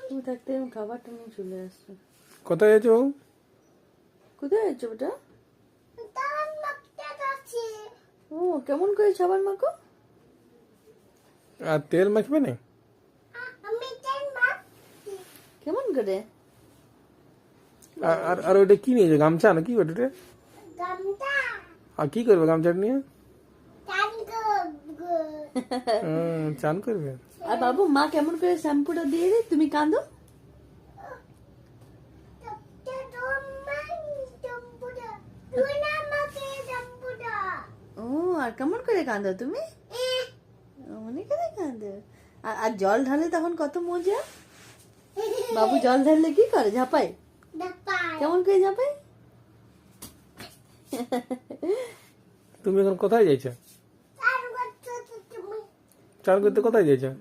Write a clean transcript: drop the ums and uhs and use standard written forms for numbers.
তুমি থাকতে আমি খাবারটা নিয়ে চলে আসছো। কোথায় যাচ্ছো? কোথায় যাচ্ছো বেটা? ও কেমন করে সাবান মাখো? আর তেল মাখবে না? কেমন করে? আর আর ওটা কি নিয়েছো? গামছা না কি ওটা? আর কি করবে গামছা নিয়ে? চান করবে? আর বাবু মা কেমন করে শ্যাম্পুটা দিয়ে রে, তুমি কাঁদো? ও আর কেমন করে কাঁদো তুমি? অনেক করে কাঁদো। আর জল ঢালে তখন কত মজা। বাবু জল ঢাললে কি করে? ঝাপায়? কেমন করে ঝাপায়? তুমি এখন কোথায় যাইছো? চান করতে কোথায় যাইছো?